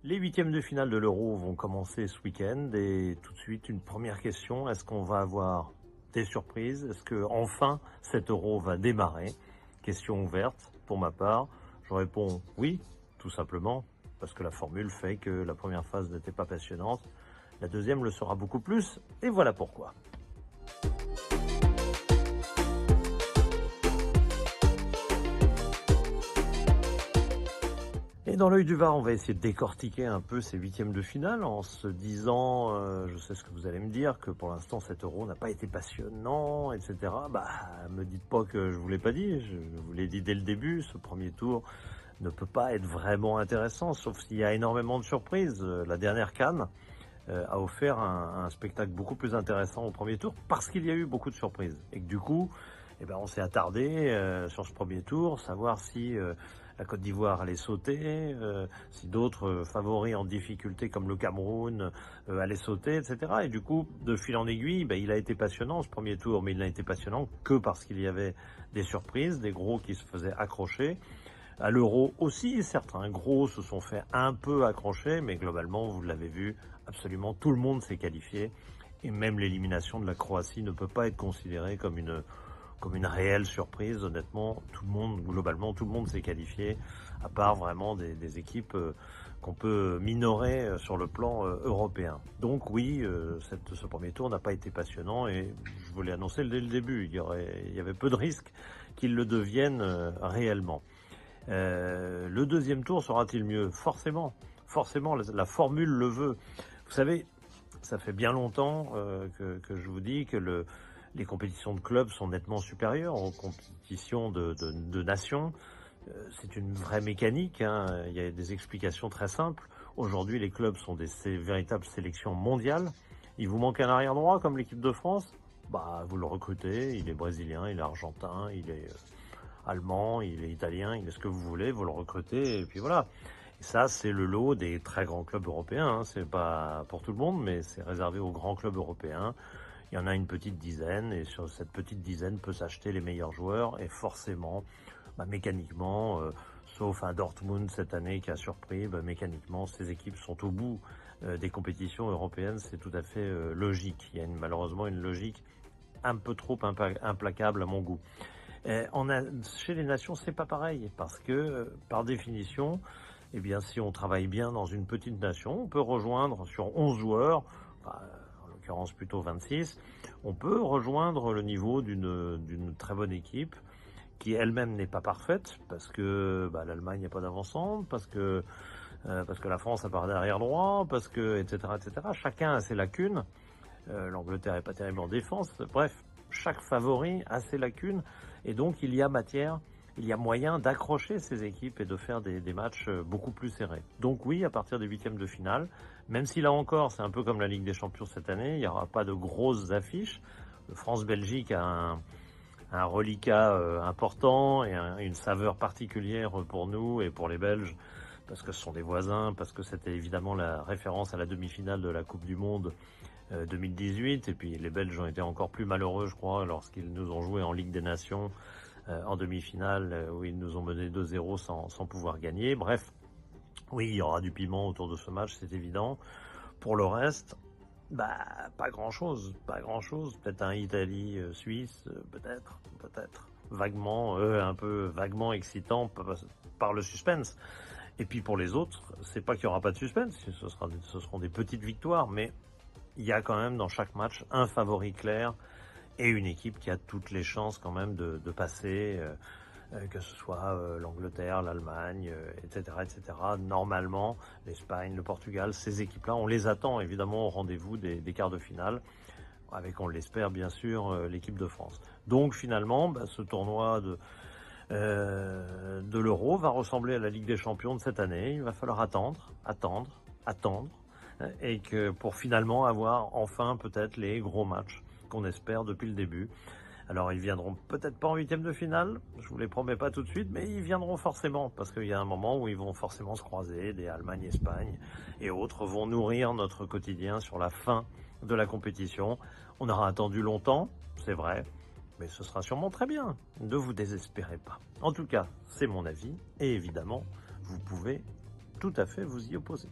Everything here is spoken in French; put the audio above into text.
Les huitièmes de finale de l'Euro vont commencer ce week-end et tout de suite une première question, est-ce qu'on va avoir des surprises? Est-ce que enfin cet Euro va démarrer? Question ouverte pour ma part, je réponds oui, tout simplement, parce que la formule fait que la première phase n'était pas passionnante, la deuxième le sera beaucoup plus, et voilà pourquoi. Et dans l'œil du VAR, on va essayer de décortiquer un peu ces huitièmes de finale en se disant, je sais ce que vous allez me dire, que pour l'instant cet Euro n'a pas été passionnant, etc. Bah, me dites pas que je vous l'ai pas dit, je vous l'ai dit dès le début, ce premier tour ne peut pas être vraiment intéressant, sauf s'il y a énormément de surprises. La dernière CAN a offert un spectacle beaucoup plus intéressant au premier tour parce qu'il y a eu beaucoup de surprises. Et que du coup, eh ben, on s'est attardé sur ce premier tour, savoir si la Côte d'Ivoire allait sauter, si d'autres favoris en difficulté comme le Cameroun allaient sauter, etc. Et du coup, de fil en aiguille, ben, il a été passionnant ce premier tour, mais il n'a été passionnant que parce qu'il y avait des surprises, des gros qui se faisaient accrocher. À l'Euro aussi, certains gros se sont fait un peu accrocher, mais globalement, vous l'avez vu, absolument tout le monde s'est qualifié. Et même l'élimination de la Croatie ne peut pas être considérée comme une réelle surprise. Honnêtement, globalement, tout le monde s'est qualifié, à part vraiment des équipes qu'on peut minorer sur le plan européen. Donc oui, ce premier tour n'a pas été passionnant et je vous l'ai annoncé dès le début, il y avait peu de risques qu'il le devienne réellement. Le deuxième tour sera-t-il mieux? Forcément, la formule le veut. Vous savez, ça fait bien longtemps que je vous dis que les compétitions de clubs sont nettement supérieures aux compétitions de nations. C'est une vraie mécanique, hein. Il y a des explications très simples. Aujourd'hui, les clubs sont des véritables sélections mondiales. Il vous manque un arrière droit comme l'équipe de France? Bah, vous le recrutez, il est brésilien, il est argentin, il est allemand, il est italien, il est ce que vous voulez, vous le recrutez, et puis voilà. Et ça, c'est le lot des très grands clubs européens, hein. C'est pas pour tout le monde, mais c'est réservé aux grands clubs européens. Il y en a une petite dizaine, et sur cette petite dizaine peut s'acheter les meilleurs joueurs, et forcément, bah, mécaniquement, sauf un Dortmund cette année qui a surpris, bah, mécaniquement, ces équipes sont au bout des compétitions européennes, c'est tout à fait logique. Il y a malheureusement une logique un peu trop implacable à mon goût. Chez les nations, c'est pas pareil, parce que, par définition, eh bien, si on travaille bien dans une petite nation, on peut rejoindre sur 11 joueurs, enfin, en l'occurrence plutôt 26, on peut rejoindre le niveau d'une très bonne équipe, qui elle-même n'est pas parfaite, parce que bah, l'Allemagne n'a pas d'avancante, parce que la France a pas d'arrière droit, parce que, etc., etc. Chacun a ses lacunes. L'Angleterre est pas terrible en défense. Bref, chaque favori a ses lacunes et donc il y a moyen d'accrocher ces équipes et de faire des matchs beaucoup plus serrés. Donc oui, à partir des huitièmes de finale, même si là encore c'est un peu comme la Ligue des Champions cette année, il n'y aura pas de grosses affiches. France-Belgique a un reliquat important et une saveur particulière pour nous et pour les Belges, parce que ce sont des voisins, parce que c'était évidemment la référence à la demi-finale de la Coupe du Monde 2018, et puis les Belges ont été encore plus malheureux, je crois, lorsqu'ils nous ont joué en Ligue des Nations en demi-finale, où ils nous ont mené 2-0 sans pouvoir gagner. Bref, oui, il y aura du piment autour de ce match, c'est évident. Pour le reste, bah, pas grand-chose. Peut-être un Italie-Suisse, peut-être. Vaguement, un peu vaguement excitant par le suspense. Et puis pour les autres, c'est pas qu'il y aura pas de suspense, ce seront des petites victoires, mais il y a quand même dans chaque match un favori clair et une équipe qui a toutes les chances quand même de passer, que ce soit l'Angleterre, l'Allemagne, etc., etc. Normalement, l'Espagne, le Portugal, ces équipes-là, on les attend évidemment au rendez-vous des quarts de finale, avec, on l'espère bien sûr, l'équipe de France. Donc finalement, bah, ce tournoi de l'Euro va ressembler à la Ligue des Champions de cette année. Il va falloir attendre, et que pour finalement avoir enfin peut-être les gros matchs qu'on espère depuis le début. Alors ils viendront peut-être pas en huitième de finale, je vous les promets pas tout de suite, mais ils viendront forcément, parce qu'il y a un moment où ils vont forcément se croiser, des Allemagne, Espagne et autres vont nourrir notre quotidien sur la fin de la compétition. On aura attendu longtemps, c'est vrai, mais ce sera sûrement très bien, ne vous désespérez pas. En tout cas, c'est mon avis, et évidemment, vous pouvez tout à fait vous y opposer.